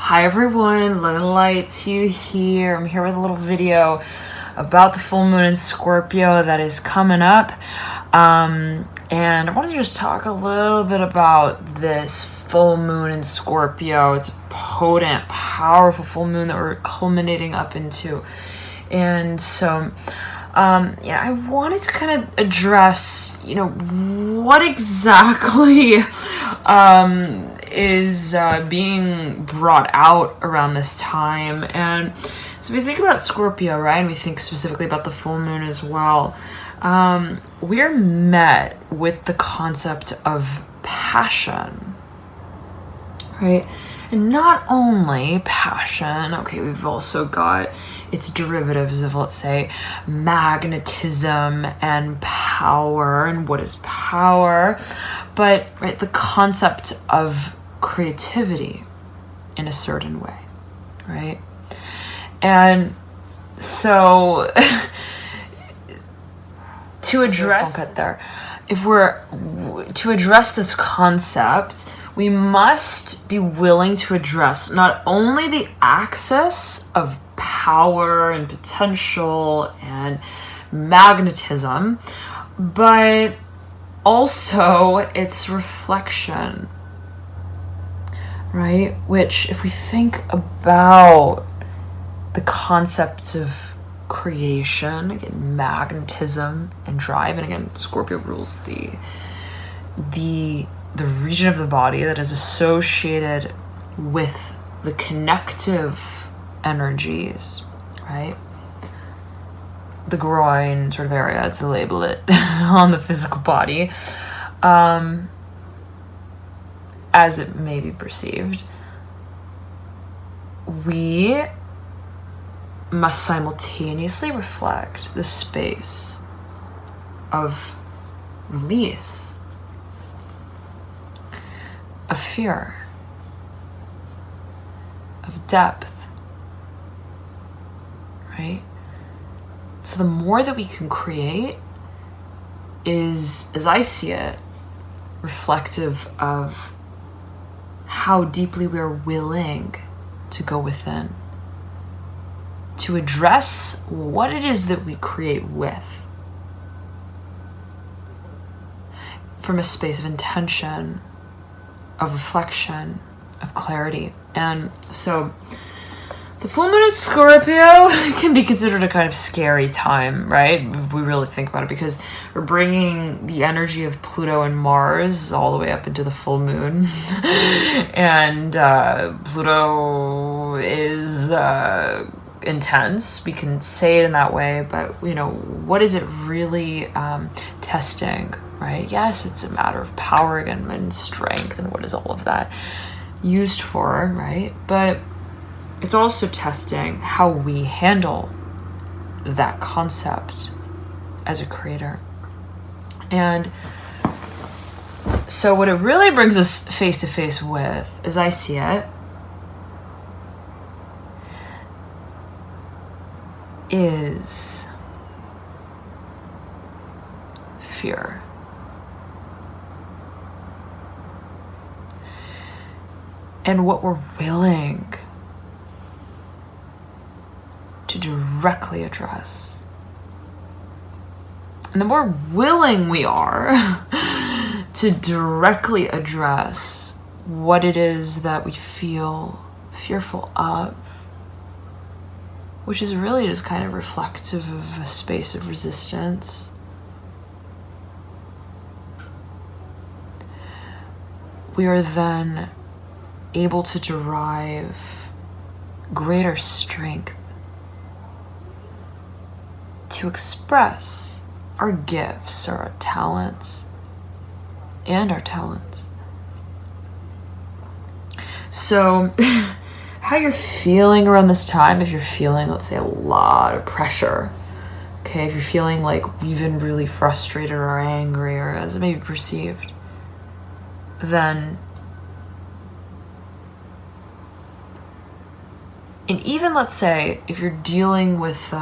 Hi everyone, Love and Light to you here. I'm here with a little video about the full moon in Scorpio that is coming up. And I want to just talk a little bit about this full moon in Scorpio. It's a potent, powerful full moon that we're culminating up into. And so, I wanted to kind of address, what exactly is being brought out around this time. And so we think about Scorpio, right? And we think specifically about the full moon as well. We're met with the concept of passion, right? And not only passion, okay, we've also got its derivatives of, let's say, magnetism and power. And what is power? But, right, the concept of creativity in a certain way, right? And so to address this concept, we must be willing to address not only the axis of power and potential and magnetism, but also its reflection, right? Which, if we think about the concept of creation, again, magnetism and drive, and again, Scorpio rules the region of the body that is associated with the connective energies, right? The groin sort of area, to label it on the physical body, as it may be perceived. We must simultaneously reflect the space of release, of fear, of depth, right? So the more that we can create is, as I see it, reflective of how deeply we are willing to go within, to address what it is that we create with, from a space of intention, of reflection, of clarity. And so the full moon in Scorpio can be considered a kind of scary time, right? If we really think about it, because we're bringing the energy of Pluto and Mars all the way up into the full moon. And Pluto is intense. We can say it in that way, but what is it really testing, right? Yes, it's a matter of power again and strength, and what is all of that used for, right? But it's also testing how we handle that concept as a creator. And so what it really brings us face to face with, as I see it, is fear. And what we're willing to directly address. And the more willing we are to directly address what it is that we feel fearful of, which is really just kind of reflective of a space of resistance, we are then able to derive greater strength to express our gifts or our talents and our talents. So how you're feeling around this time, if you're feeling, let's say, a lot of pressure, okay, if you're feeling like even really frustrated or angry, or as it may be perceived, then, and even let's say if you're dealing with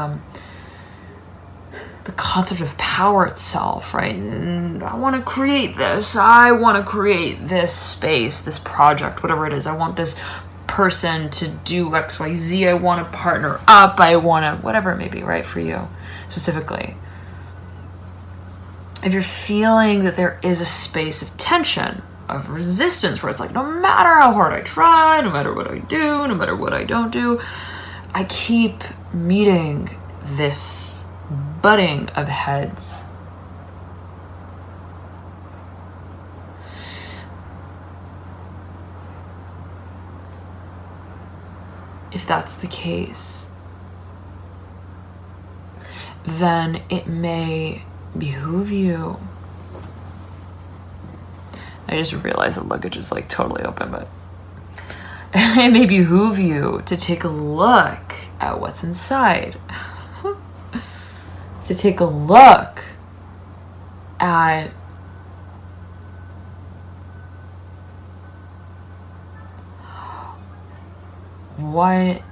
the concept of power itself, right? And I want to create this. I want to create this space, this project, whatever it is. I want this person to do XYZ. I want to partner up. I want to, whatever it may be, right, for you specifically. If you're feeling that there is a space of tension, of resistance, where it's like, no matter how hard I try, no matter what I do, no matter what I don't do, I keep meeting this butting of heads. If that's the case, then it may behoove you. I just realized the luggage is like totally open, but it may behoove you to take a look at what's inside. To take a look at what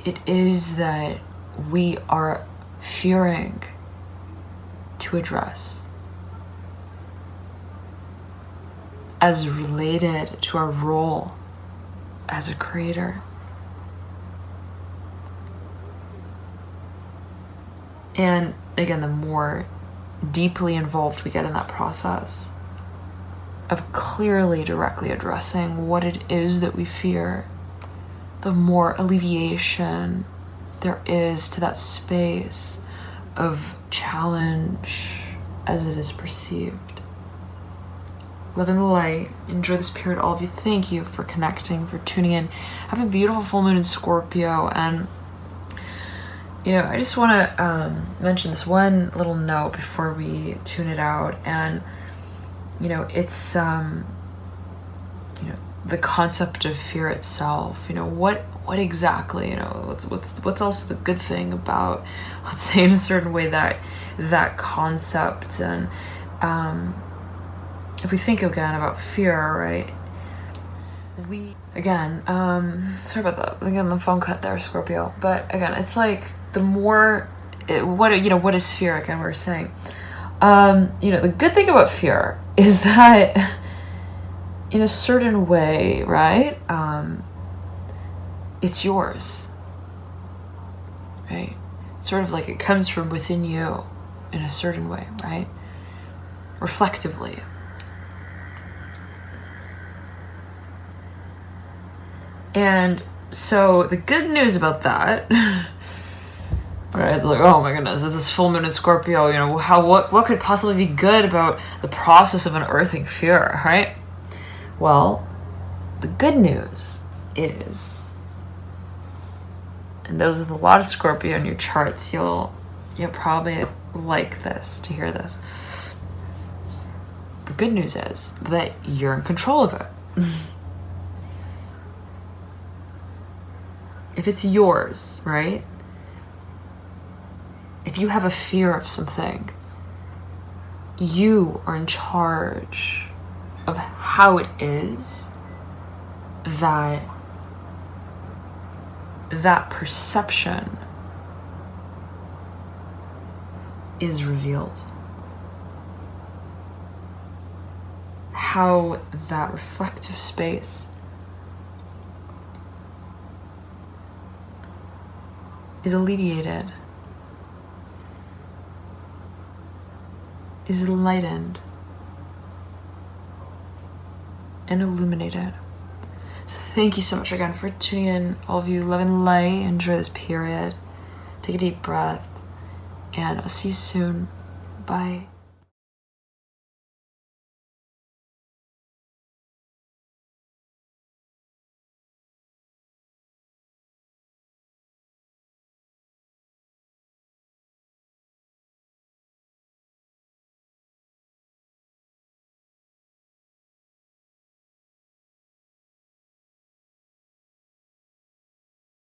it is that we are fearing to address as related to our role as a creator. And again, the more deeply involved we get in that process of clearly, directly addressing what it is that we fear, the more alleviation there is to that space of challenge as it is perceived. Love and light. Enjoy this period, all of you. Thank you for connecting, for tuning in. Have a beautiful full moon in Scorpio. And, you know, I just want to mention this one little note before we tune it out. And, you know, it's, you know, the concept of fear itself. You know, what exactly, you know, what's also the good thing about, let's say in a certain way, that concept. And, if we think again about fear, right? Sorry about that. Again, the phone cut there, Scorpio. But again, it's like the more, what is fear? Again, we were saying, you know, the good thing about fear is that in a certain way, right? It's yours, right? It's sort of like it comes from within you in a certain way, right? Reflectively. And so the good news about that, right, it's like, oh my goodness, this is full moon in Scorpio, you know, what could possibly be good about the process of unearthing fear, right? Well, the good news is, and those with a lot of Scorpio in your charts, you'll probably like this, to hear this. The good news is that you're in control of it. If it's yours, right? If you have a fear of something, you are in charge of how it is that perception is revealed. How that reflective space is alleviated, is enlightened, and illuminated. So thank you so much again for tuning in, all of you. Love and light. Enjoy this period. Take a deep breath, and I'll see you soon. Bye.